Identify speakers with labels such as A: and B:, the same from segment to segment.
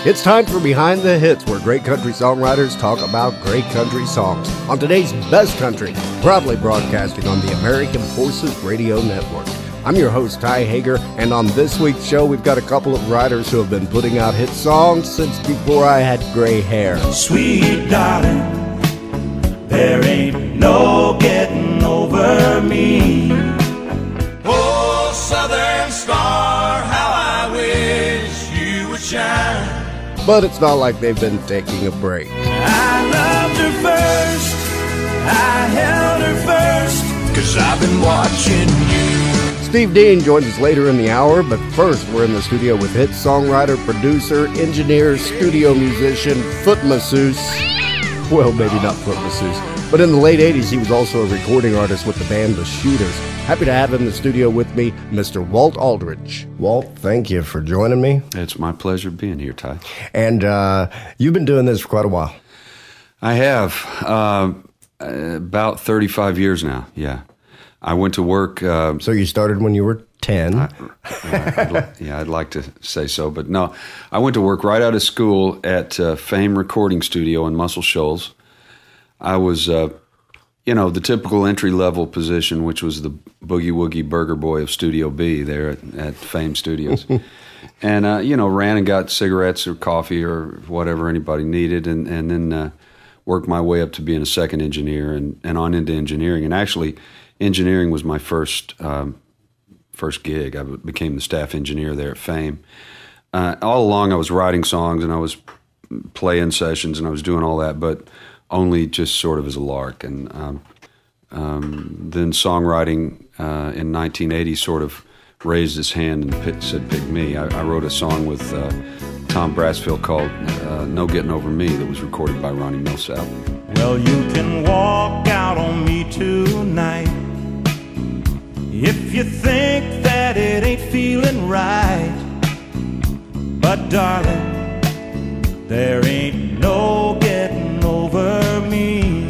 A: It's time for Behind the Hits, where great country songwriters talk about great country songs. On today's Best Country, proudly broadcasting on the American Forces Radio Network. I'm your host, Ty Hager, and on this week's show, we've got a couple of writers who have been putting out hit songs since before I had gray hair.
B: Sweet darling, there ain't no getting over me. Oh, Southern Star, how I wish you would shine.
A: But it's not like they've been taking a break.
B: I loved her first, I held her first, 'cause I've been watching you.
A: Steve Dean joins us later in the hour, but first we're in the studio with hit songwriter, producer, engineer, studio musician, foot masseuse. Well, maybe not foot masseuse, but in the late 80s he was also a recording artist with the band The Shooters. Happy to have in the studio with me, Mr. Walt Aldridge. Walt, thank you for joining me.
C: It's my pleasure being here, Ty.
A: And you've been doing this for quite a while.
C: I have. About 35 years now, yeah. I went to work...
A: so you started when you were 10?
C: I'd like to say so, but no. I went to work right out of school at Fame Recording Studio in Muscle Shoals. I was... the typical entry-level position, which was the boogie-woogie burger boy of Studio B there at Fame Studios. And, ran and got cigarettes or coffee or whatever anybody needed, and then worked my way up to being a second engineer and on into engineering. And actually, engineering was my first gig. I became the staff engineer there at Fame. All along, I was writing songs, and I was playing sessions, and I was doing all that, but... only just sort of as a lark. And then songwriting in 1980 sort of raised his hand and said, pick me. I wrote a song with Tom Brassfield called No Getting Over Me that was recorded by Ronnie Milsap.
B: Well, you can walk out on me tonight if you think that it ain't feeling right. But darling, there ain't no getting over me.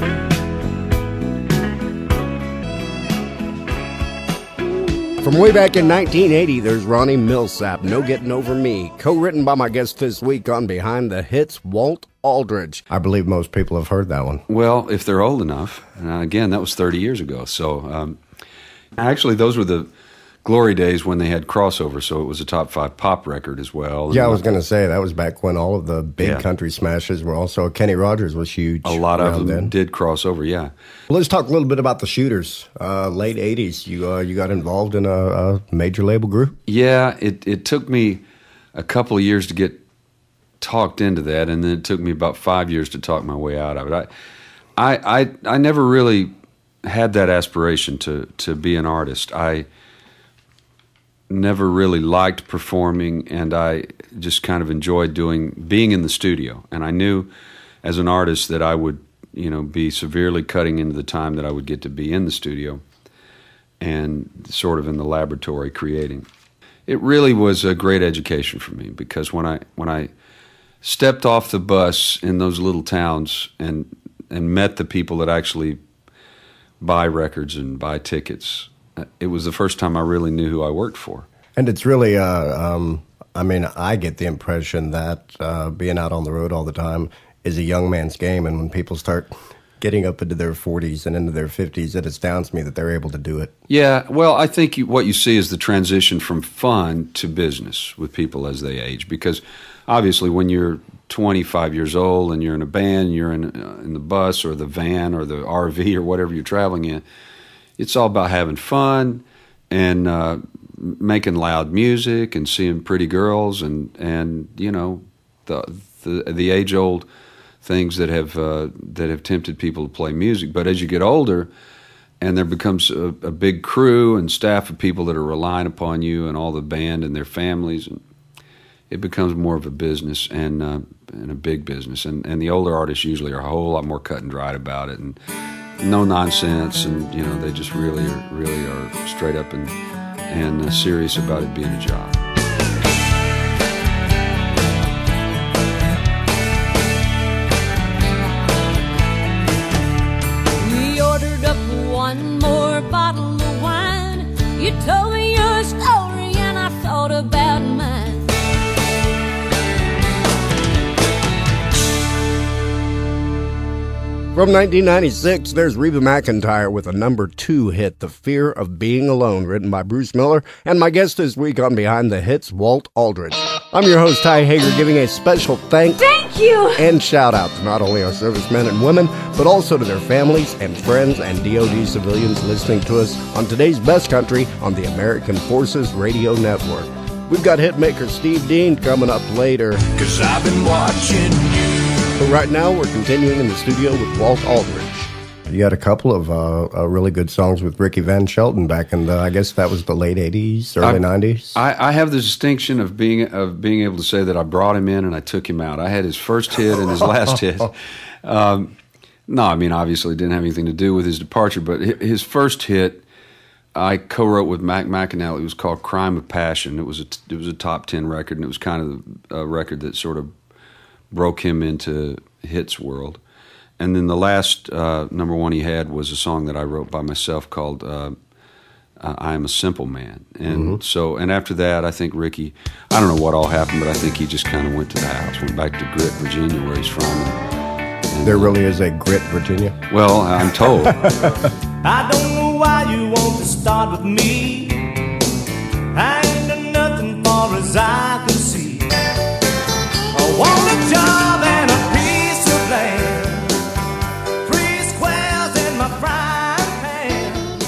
A: From way back in 1980, there's Ronnie Milsap, No Getting Over Me, co-written by my guest this week on Behind the Hits, Walt Aldridge. I believe most people have heard that one.
C: Well, if they're old enough. Again, that was 30 years ago. So actually, those were the glory days when they had crossover, so it was a top 5 pop record as well.
A: Yeah, I was going to say, that was back when all of the big country smashes were also, Kenny Rogers was huge.
C: A lot of them did cross over, yeah.
A: Well, let's talk a little bit about the Shooters. Late 80s, you got involved in a major label group?
C: Yeah, it took me a couple of years to get talked into that, and then it took me about 5 years to talk my way out of it. I never really had that aspiration to be an artist. I never really liked performing, and I just kind of enjoyed being in the studio. And I knew as an artist that I would, be severely cutting into the time that I would get to be in the studio and sort of in the laboratory creating. It really was a great education for me, because when I stepped off the bus in those little towns and met the people that actually buy records and buy tickets, it was the first time I really knew who I worked for. And
A: it's really, I get the impression that being out on the road all the time is a young man's game, and when people start getting up into their 40s and into their 50s, it astounds me that they're able to do it.
C: Yeah, well, I think what you see is the transition from fun to business with people as they age, because obviously when you're 25 years old and you're in a band, you're in the bus or the van or the RV or whatever you're traveling in, it's all about having fun and making loud music and seeing pretty girls and the age-old things that have tempted people to play music. But as you get older, and there becomes a big crew and staff of people that are relying upon you and all the band and their families, and it becomes more of a business and a big business. And the older artists usually are a whole lot more cut and dried about it, and no nonsense, and they just really are straight up and serious about it being a job.
D: We ordered up one more bottle of wine. You told me your story and I thought about mine.
A: From 1996, there's Reba McEntire with a number 2 hit, The Fear of Being Alone, written by Bruce Miller, and my guest this week on Behind the Hits, Walt Aldridge. I'm your host, Ty Hager, giving a special thank
D: you
A: and shout out to not only our servicemen and women, but also to their families and friends and DoD civilians listening to us on today's Best Country on the American Forces Radio Network. We've got hitmaker Steve Dean coming up later.
B: 'Cause I've been watching you.
A: But right now, we're continuing in the studio with Walt Aldridge. You had a couple of really good songs with Ricky Van Shelton back in I guess that was the late 80s, early 90s.
C: I have the distinction of being able to say that I brought him in and I took him out. I had his first hit and his last hit. No, I mean, obviously it didn't have anything to do with his departure, but his first hit I co-wrote with Mac McAnally. It was called Crime of Passion. It was a top 10 record, and it was kind of a record that sort of broke him into hits world. And then the last number one he had was a song that I wrote by myself called I Am a Simple Man. And so, and after that, I think Ricky, I don't know what all happened, but I think he just kind of went to the house, went back to Grit, Virginia, where he's from. And
A: there really is a Grit, Virginia?
C: Well, I'm told.
B: I don't know why you want to start with me. I ain't done nothing far as I can see. I want a job and a piece of land, 3 squares in my frying pan.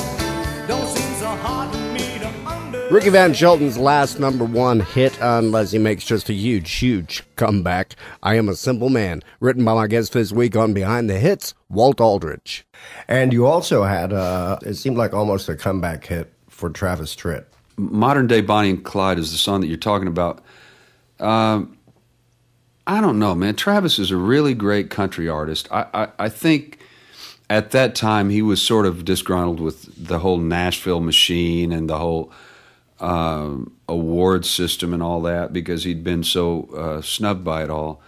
B: Don't seem so hard to me to understand.
A: Ricky Van Shelton's last number 1 hit, unless he makes just a huge comeback, I Am a Simple Man, written by my guest this week on Behind the Hits, Walt Aldridge. And you also had, it seemed like almost a comeback hit for Travis Tritt.
C: Modern Day Bonnie and Clyde is the song that you're talking about. I don't know, man. Travis is a really great country artist. I think at that time he was sort of disgruntled with the whole Nashville machine and the whole award system and all that because he'd been so snubbed by it all.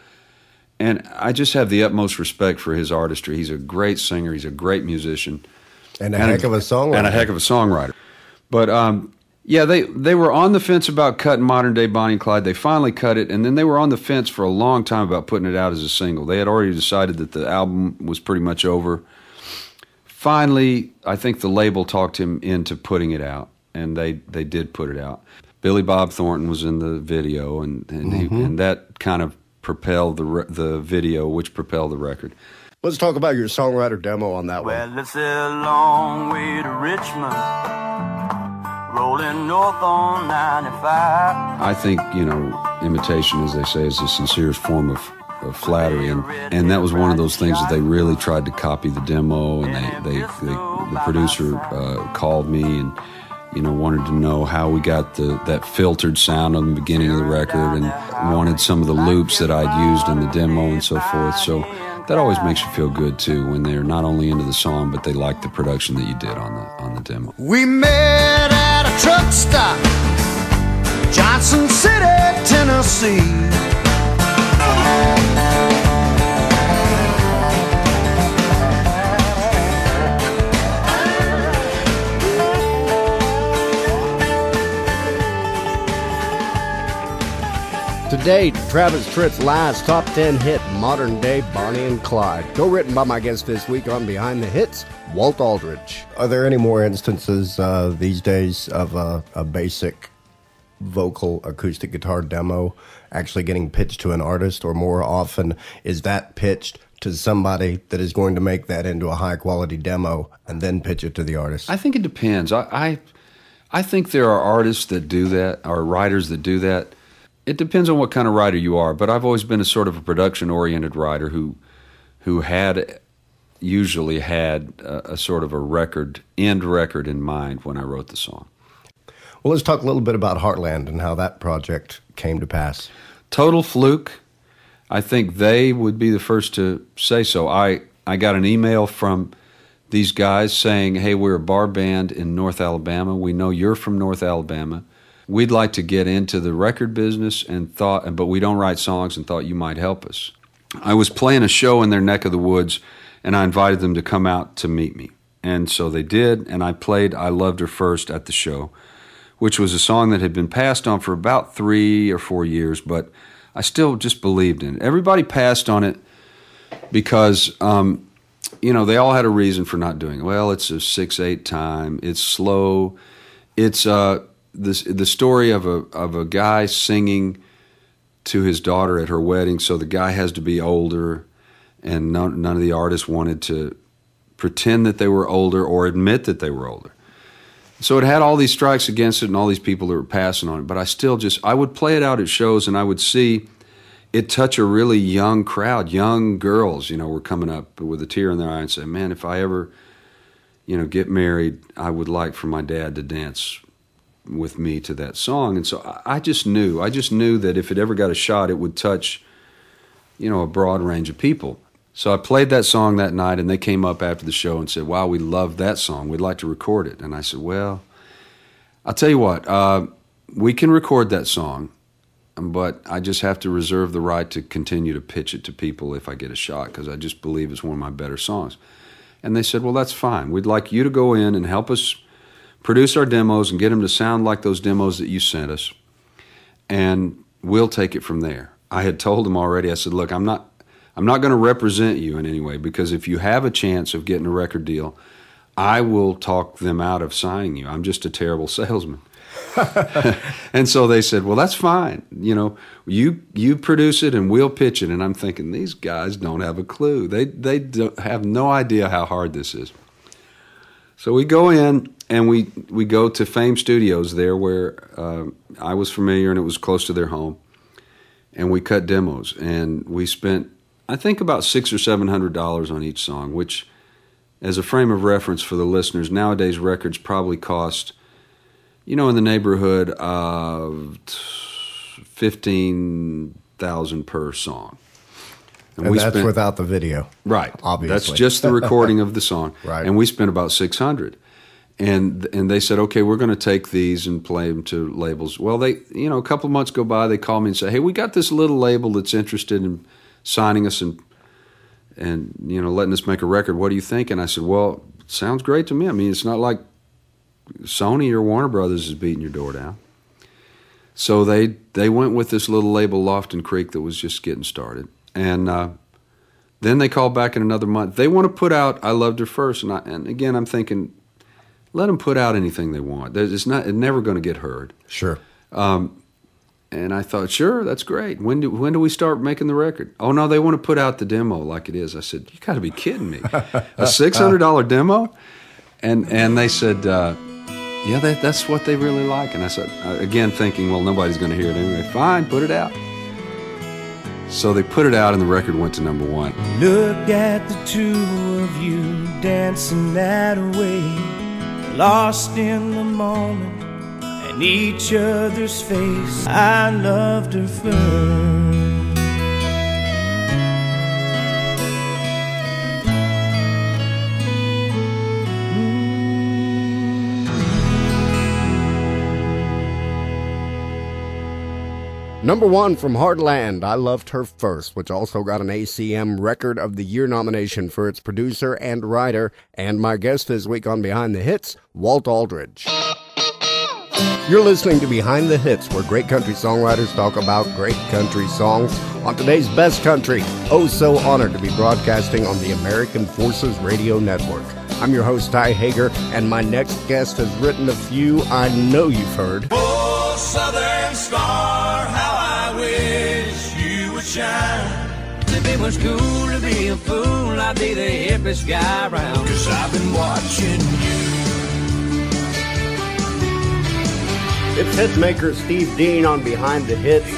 C: And I just have the utmost respect for his artistry. He's a great singer. He's a great musician.
A: And a heck of a songwriter.
C: But yeah, they were on the fence about cutting Modern Day Bonnie and Clyde. They finally cut it, and then they were on the fence for a long time about putting it out as a single. They had already decided that the album was pretty much over. Finally, I think the label talked him into putting it out, and they did put it out. Billy Bob Thornton was in the video, and that kind of propelled the video, which propelled the record.
A: Let's talk about your songwriter demo on that one.
E: Well, it's a long way to Richmond, rolling north on 95.
C: I think, imitation, as they say, is the sincerest form of flattery, and that was one of those things that they really tried to copy the demo, and the producer called me and wanted to know how we got that filtered sound on the beginning of the record, and wanted some of the loops that I'd used in the demo and so forth. So that always makes you feel good too when they're not only into the song but they like the production that you did on the demo.
B: We met at a truck stop, Johnson City, Tennessee.
A: Today, Travis Tritt's last top 10 hit, Modern Day Bonnie and Clyde. Co-written by my guest this week on Behind the Hits, Walt Aldridge. Are there any more instances these days of a basic vocal acoustic guitar demo actually getting pitched to an artist, or more often is that pitched to somebody that is going to make that into a high-quality demo and then pitch it to the artist?
C: I think it depends. I think there are artists that do that, or writers that do that. It depends on what kind of writer you are, but I've always been a sort of a production-oriented writer who usually had a sort of a end record in mind when I wrote the song.
A: Well, let's talk a little bit about Heartland and how that project came to pass.
C: Total fluke. I think they would be the first to say so. I got an email from these guys saying, hey, we're a bar band in North Alabama. We know you're from North Alabama. We'd like to get into the record business but we don't write songs, and thought you might help us. I was playing a show in their neck of the woods, and I invited them to come out to meet me. And so they did, and I played I Loved Her First at the show, which was a song that had been passed on for about 3 or 4 years, but I still just believed in it. Everybody passed on it because you know, they all had a reason for not doing it. Well, it's a 6/8 time. It's slow. It's the story of a guy singing to his daughter at her wedding. So the guy has to be older, and none of the artists wanted to pretend that they were older or admit that they were older. So it had all these strikes against it and all these people that were passing on it. But I would play it out at shows, and I would see it touch a really young crowd. Young girls, you know, were coming up with a tear in their eye and say, man, if I ever, you know, get married, I would like for my dad to dance with me to that song. And so I just knew that if it ever got a shot, it would touch, you know, a broad range of people. So I played that song that night, and they came up after the show and said, wow, we love that song. We'd like to record it. And I said, well, I'll tell you what, we can record that song, but I just have to reserve the right to continue to pitch it to people if I get a shot, because I just believe it's one of my better songs. And they said, well, that's fine. We'd like you to go in and help us produce our demos and get them to sound like those demos that you sent us, and we'll take it from there. I had told them already, I said, look, I'm not going to represent you in any way, because if you have a chance of getting a record deal, I will talk them out of signing you. I'm just a terrible salesman. And so they said, well, that's fine. You know, you produce it and we'll pitch it. And I'm thinking, these guys don't have a clue. They don't have no idea how hard this is. So we go in and we go to Fame Studios there, where I was familiar and it was close to their home. And we cut demos, and we spent, I think, about $600 or $700 on each song, which, as a frame of reference for the listeners, nowadays records probably cost, you know, in the neighborhood of $15,000 per song.
A: And that's without the video.
C: Right.
A: Obviously.
C: That's just the recording of the song.
A: Right.
C: And we spent about $600. And they said, okay, we're going to take these and play them to labels. Well, they, you know, a couple of months go by, they call me and say, hey, we got this little label that's interested in signing us and you know, letting us make a record. What do you think? And I said, well, it sounds great to me. I mean, it's not like Sony or Warner Brothers is beating your door down. So they went with this little label, Lofton Creek, that was just getting started. And then they called back in another month. They want to put out I Loved Her First. And again, I'm thinking, let them put out anything they want. It's never going to get heard.
A: Sure.
C: And I thought, sure, that's great. When do we start making the record? Oh, no, they want to put out the demo like it is. I said, you got to be kidding me. A $600 demo? And they said, yeah, that's what they really like. And I said, again, thinking, well, nobody's going to hear it anyway. Fine, put it out. So they put it out, and the record went to number one.
B: Look at the two of you dancing that way, lost in the moment and each other's face. I loved her first.
A: Number one from Heartland, I Loved Her First, which also got an ACM Record of the Year nomination for its producer and writer, and my guest this week on Behind the Hits, Walt Aldridge. You're listening to Behind the Hits, where great country songwriters talk about great country songs on today's best country. Oh, so honored to be broadcasting on the American Forces Radio Network. I'm your host, Ty Hager, and my next guest has written a few I know you've heard.
B: Oh, Southern Star, how I wish you would shine.
E: If it was cool to be a fool, I'd be the hippest guy around.
B: 'Cause I've been watching you.
A: It's hitmaker Steve Dean on Behind the Hits.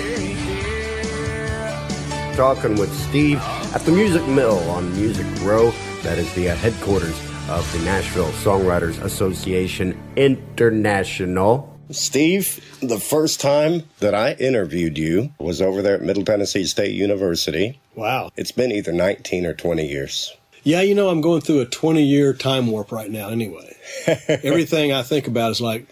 A: Talking with Steve at the Music Mill on Music Row. That is the headquarters of the Nashville Songwriters Association International.
F: Steve, the first time that I interviewed you was over there at Middle Tennessee State University.
G: Wow.
F: It's been either 19 or 20 years.
G: Yeah, you know, I'm going through a 20-year time warp right now anyway. Everything I think about is like,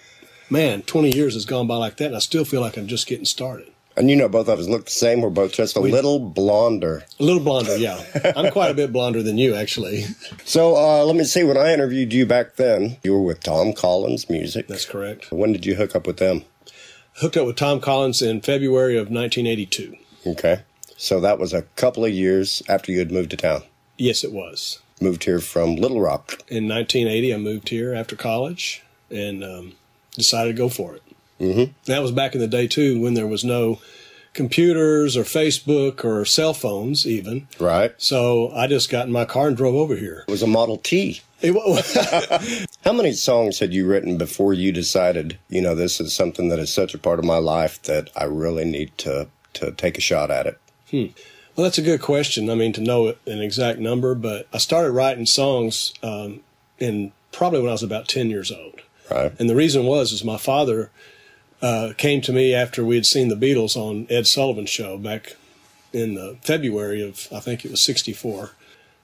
G: man, 20 years has gone by like that, and I still feel like I'm just getting started.
F: And you know, both of us look the same. We're both just a little blonder.
G: A little blonder, yeah. I'm quite a bit blonder than you, actually.
F: So let me see. When I interviewed you back then, you were with Tom Collins Music.
G: That's correct.
F: When did you hook up with them?
G: Hooked up with Tom Collins in February of 1982.
F: Okay. So that was a couple of years after you had moved to town.
G: Yes, it was.
F: moved here from Little Rock.
G: In 1980, I moved here after college and decided to go for it.
F: Mm-hmm.
G: That was back in the day, too, when there was no computers or Facebook or cell phones even.
F: Right.
G: So I just got in my car and drove over here.
F: It was a Model T. How many songs had you written before you decided, this is something that is such a part of my life that I really need to take a shot at it?
G: Well, that's a good question. I mean, to know an exact number, but I started writing songs in probably when I was about 10 years old.
F: Right.
G: And the reason is my father came to me after we had seen the Beatles on Ed Sullivan's show back in February of, I think it was 64.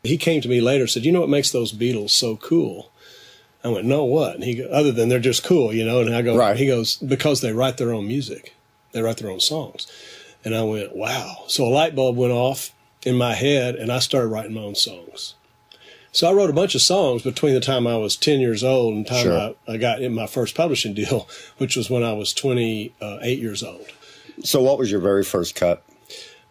G: He came to me later and said, you know what makes those Beatles so cool? I went, no, what? And he goes, other than they're just cool, And I go,
F: right.
G: He goes, because they write their own music. They write their own songs. And I went, wow. So a light bulb went off in my head, and I started writing my own songs. So I wrote a bunch of songs between the time I was 10 years old and the time
F: Sure.
G: I got in my first publishing deal, which was when I was 28 years old.
F: So what was your very first cut?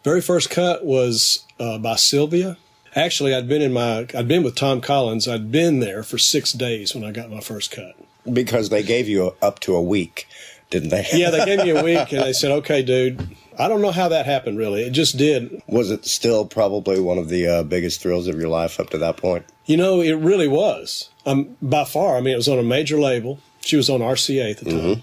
G: Very first cut was by Sylvia. Actually, I'd been with Tom Collins. I'd been there for 6 days when I got my first cut.
F: Because they gave you up to a week, didn't they?
G: Yeah, they gave me a week, and they said, okay, dude. I don't know how that happened, really. It just did.
F: Was it still probably one of the biggest thrills of your life up to that point?
G: It really was. By far. I mean, it was on a major label. She was on RCA at the time.
F: Mm-hmm.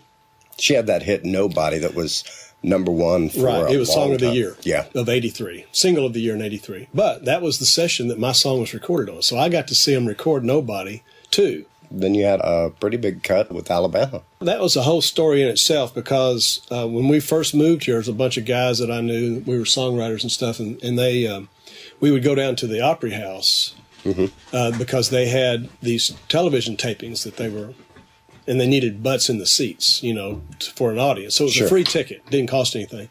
F: She had that hit Nobody that was number one for
G: right. It was Song of the Year
F: of
G: 83. Single of the Year in 83. But that was the session that my song was recorded on. So I got to see them record Nobody, too.
F: Then you had a pretty big cut with Alabama.
G: That was a whole story in itself because when we first moved here, there was a bunch of guys that I knew. We were songwriters and stuff, and they we would go down to the Opry House because they had these television tapings that and they needed butts in the seats, for an audience. So it was
F: Sure.
G: a free ticket. Didn't cost anything.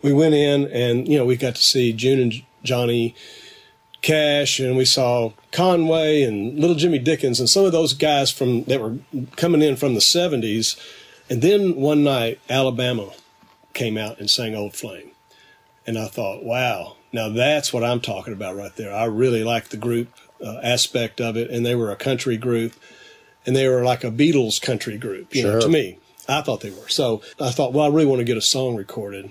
G: We went in and, we got to see June and Johnny Cash, and we saw Conway and Little Jimmy Dickens and some of those guys that were coming in from the 70s. And then one night, Alabama came out and sang Old Flame. And I thought, wow, now that's what I'm talking about right there. I really liked the group aspect of it, and they were a country group, and they were like a Beatles country group,
F: Sure.
G: to me. I thought they were. So I thought, well, I really want to get a song recorded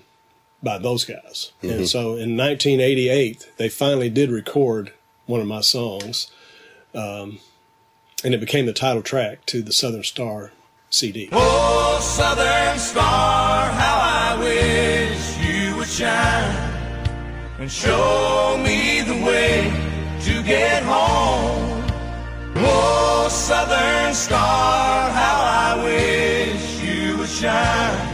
G: by those guys.
F: Mm-hmm.
G: And so in 1988, they finally did record one of my songs, and it became the title track to the Southern Star CD.
E: Oh, Southern Star, how I wish you would shine and show me the way to get home. Oh, Southern Star, how I wish you would shine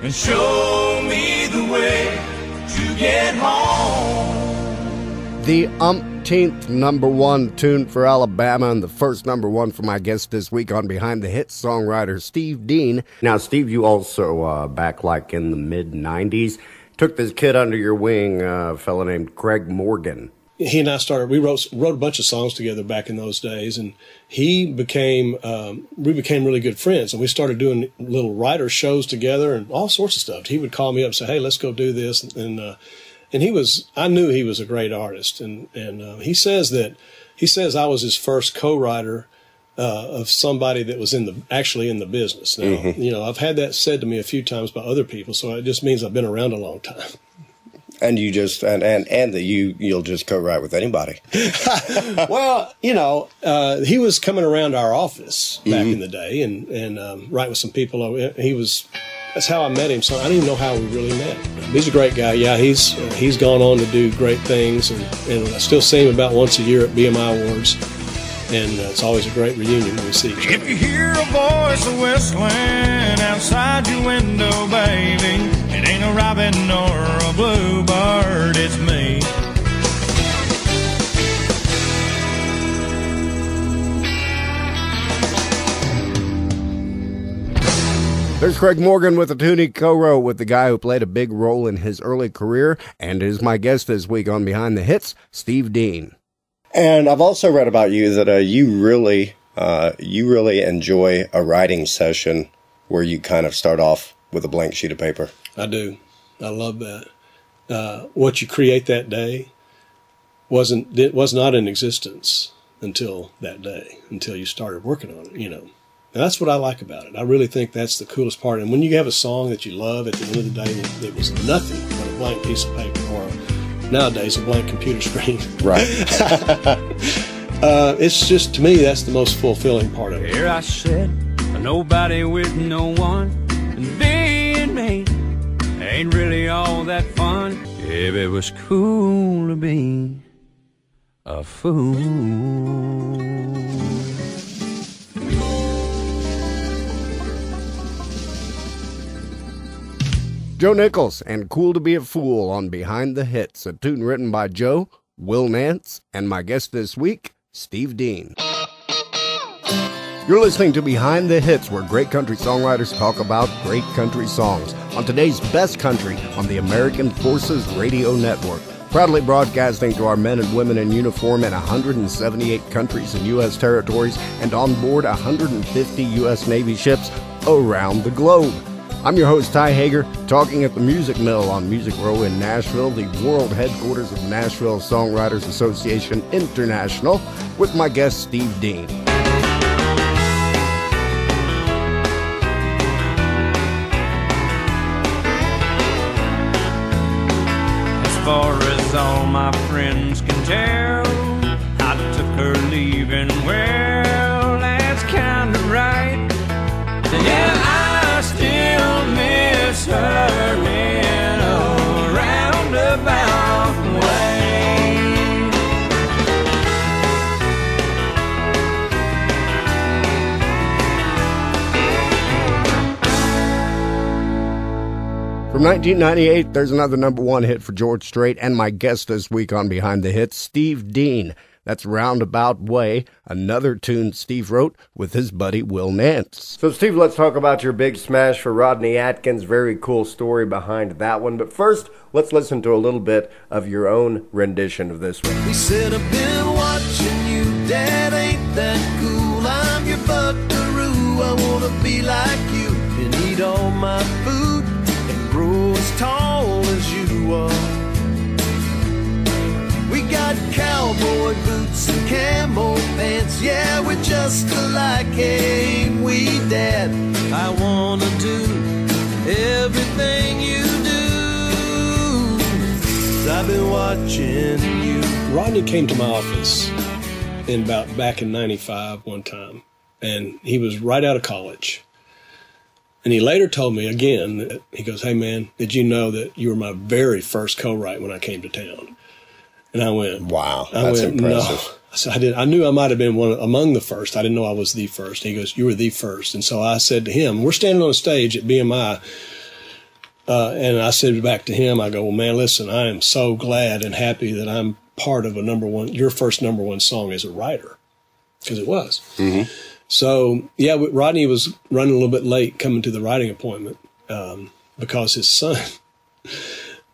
E: and show me the way to get home.
A: The umpteenth number one tune for Alabama and the first number one for my guest this week on Behind the Hits, songwriter Steve Dean. Now, Steve, you also, back like in the mid-'90s, took this kid under your wing, a fellow named Craig Morgan.
G: He and I we wrote a bunch of songs together back in those days, and we became really good friends, and we started doing little writer shows together and all sorts of stuff. He would call me up and say, hey, let's go do this. And I knew he was a great artist. And he says I was his first co-writer of somebody that was actually in the business. Now, I've had that said to me a few times by other people, so it just means I've been around a long time.
F: And you just and that you'll just co-write with anybody.
G: Well, he was coming around our office back in the day and write with some people. That's how I met him. So I don't even know how we really met. He's a great guy. Yeah, he's gone on to do great things, and I still see him about once a year at BMI Awards. And it's always a great reunion when we see each other.
E: If you hear a voice whistling outside your window, baby, it ain't a robin nor a bluebird, it's me.
A: There's Craig Morgan with a tune he co-wrote with the guy who played a big role in his early career and is my guest this week on Behind the Hits, Steve Dean.
F: And I've also read about you that you really enjoy a writing session where you kind of start off with a blank sheet of paper.
G: I do. I love that. What you create that day was not in existence until that day, until you started working on it, you know. And that's what I like about it. I really think that's the coolest part. And when you have a song that you love, at the end of the day, it was nothing but a blank piece of paper, or nowadays a blank computer screen.
F: Right.
G: It's just, to me, that's the most fulfilling part of it.
B: Here I sit, a nobody with no one, and being me ain't really all that fun. If it was cool to be a fool.
A: Joe Nichols and Cool to Be a Fool on Behind the Hits, a tune written by Joe, Will Nance, and my guest this week, Steve Dean. You're listening to Behind the Hits, where great country songwriters talk about great country songs, on today's Best Country on the American Forces Radio Network. Proudly broadcasting to our men and women in uniform in 178 countries and U.S. territories, and on board 150 U.S. Navy ships around the globe. I'm your host, Ty Hager, talking at the Music Mill on Music Row in Nashville, the world headquarters of Nashville Songwriters Association International, with my guest, Steve Dean.
B: As far as all my friends can tell, I took her leaving well, that's kind of right. Yeah, I still miss her in a roundabout way.
A: From 1998, there's another #1 hit for George Strait, and my guest this week on Behind the Hits, Steve Dean. That's Roundabout Way, another tune Steve wrote with his buddy Will Nance.
H: So, Steve, let's talk about your big smash for Rodney Atkins. Very cool story behind that one. But first, let's listen to a little bit of your own rendition of this one.
E: He said, I've been watching you, Dad, ain't that cool? I'm your buckaroo, I wanna be like you and eat all my food and grow as tall as you are. We got cowboy boots and camo pants, yeah, we're just alike, ain't we, Dad? I wanna do everything you do, 'cause I've been watching you.
G: Rodney came to my office back in 95 one time, and he was right out of college. And he later told me again, that he goes, hey man, did you know that you were my very first co-write when I came to town? And I went,
F: wow, that's impressive.
G: No. So I knew I might have been one among the first. I didn't know I was the first. He goes, you were the first. And so I said to him, we're standing on a stage at BMI, and I said back to him, I go, well, man, listen, I am so glad and happy that I'm part of your first #1 song as a writer, because it was. Mm-hmm. So, yeah, Rodney was running a little bit late coming to the writing appointment because his son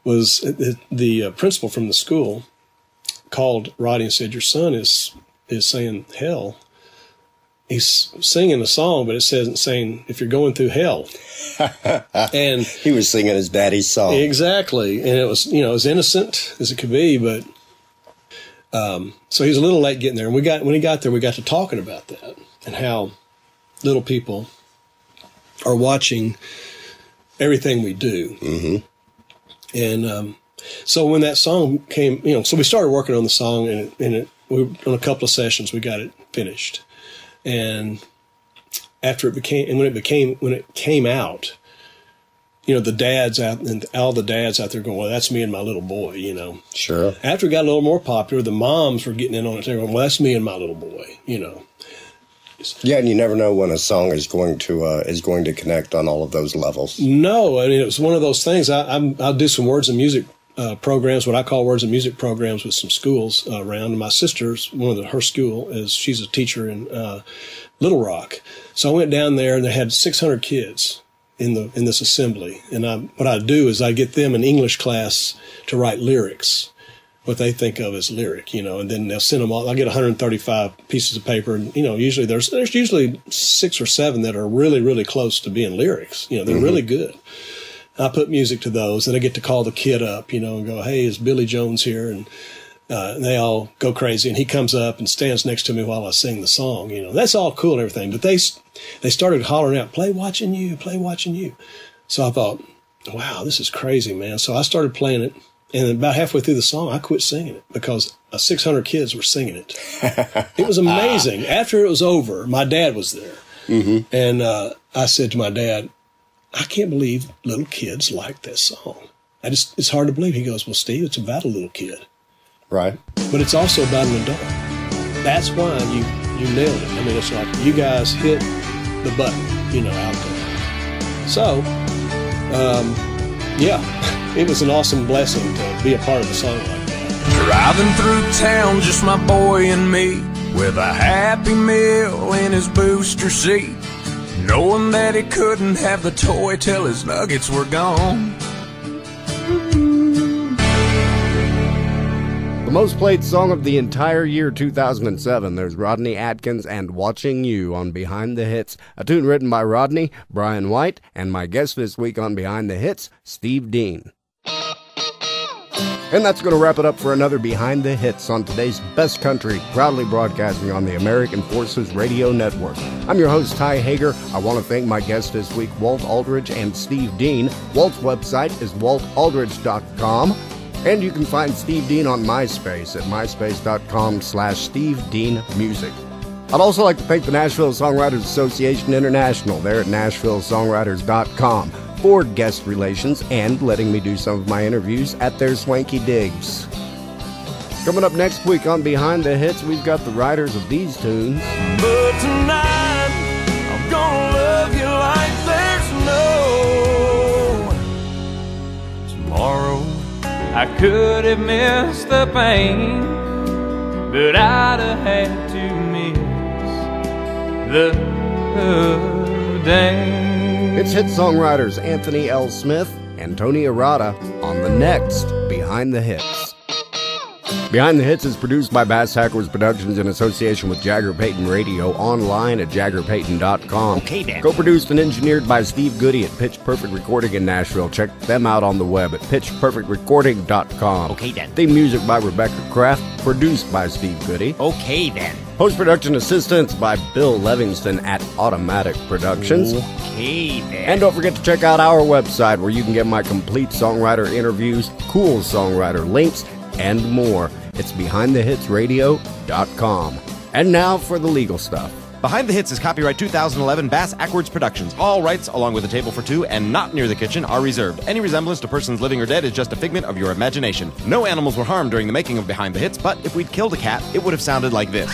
G: was the principal from the school called Rodney and said, your son is saying hell. He's singing a song, but it isn't saying if you're going through hell. And
F: he was singing his daddy's song.
G: Exactly. And it was, as innocent as it could be, but so he was a little late getting there. And when he got there, we got to talking about that and how little people are watching everything we do. Mm-hmm. And so when that song came, so we started working on the song, and on a couple of sessions we got it finished. And when it came out, the dads out and all the dads out there going, well, that's me and my little boy,
F: Sure.
G: After it got a little more popular, the moms were getting in on it. They were going, well, that's me and my little boy,
F: Yeah, and you never know when a song is going to connect on all of those levels.
G: No, I mean, it was one of those things. I'll do some words and music programs, what I call words and music programs, with some schools around. And my sister's her school she's a teacher in Little Rock. So I went down there, and they had 600 kids in this assembly. And what I do is I get them an English class to write lyrics, what they think of as lyric, and then they'll send them all. I get 135 pieces of paper, and usually there's usually 6 or 7 that are really, really close to being lyrics. They're mm-hmm. really good. I put music to those, and I get to call the kid up, and go, hey, is Billy Jones here? And They all go crazy, and he comes up and stands next to me while I sing the song. That's all cool and everything. But they started hollering out, "Play Watching You, play Watching You." So I thought, wow, this is crazy, man. So I started playing it, and about halfway through the song, I quit singing it because 600 kids were singing it. It was amazing. After it was over, my dad was there, and I said to my dad, "I can't believe little kids like this song. It's hard to believe." He goes, "Well, Steve, it's about a little kid."
F: Right.
G: But it's also about an adult. That's why you nailed it. I mean, it's like you guys hit the button, out there. So, yeah, it was an awesome blessing to be a part of a song like that.
E: Driving through town, just my boy and me, with a Happy Meal in his booster seat, knowing that he couldn't have the toy till his nuggets were gone.
A: The most played song of the entire year 2007, there's Rodney Atkins and Watching You on Behind the Hits, a tune written by Rodney, Brian White, and my guest this week on Behind the Hits, Steve Dean. And that's going to wrap it up for another Behind the Hits on today's Best Country, proudly broadcasting on the American Forces Radio Network. I'm your host, Ty Hager. I want to thank my guests this week, Walt Aldridge and Steve Dean. Walt's website is waltaldridge.com. And you can find Steve Dean on MySpace at myspace.com/Steve Dean Music. I'd also like to thank the Nashville Songwriters Association International. They're at nashvillesongwriters.com for guest relations and letting me do some of my interviews at their swanky digs. Coming up next week on Behind the Hits, we've got the writers of these tunes.
E: But tonight, I'm gonna love you like there's no tomorrow.
I: I could have missed the pain, but I'd have had to miss the day.
A: It's hit songwriters Anthony L. Smith and Tony Arata on the next Behind the Hits. Behind the Hits is produced by Bass Hackers Productions in association with Jagger Payton Radio, online at jaggerpayton.com.
J: Okay, then.
A: Co-produced and engineered by Steve Goody at Pitch Perfect Recording in Nashville. Check them out on the web at pitchperfectrecording.com.
J: Okay, then.
A: Theme music by Rebecca Kraft, produced by Steve Goody.
J: Okay, then.
A: Post-production assistance by Bill Levingston at Automatic Productions.
J: Okay, then.
A: And don't forget to check out our website where you can get my complete songwriter interviews, cool songwriter links, and more. It's BehindTheHitsRadio.com. And now for the legal stuff.
K: Behind the Hits is copyright 2011 Bass Ackwards Productions. All rights, along with a table for two and not near the kitchen, are reserved. Any resemblance to persons living or dead is just a figment of your imagination. No animals were harmed during the making of Behind the Hits, but if we'd killed a cat, it would have sounded like this.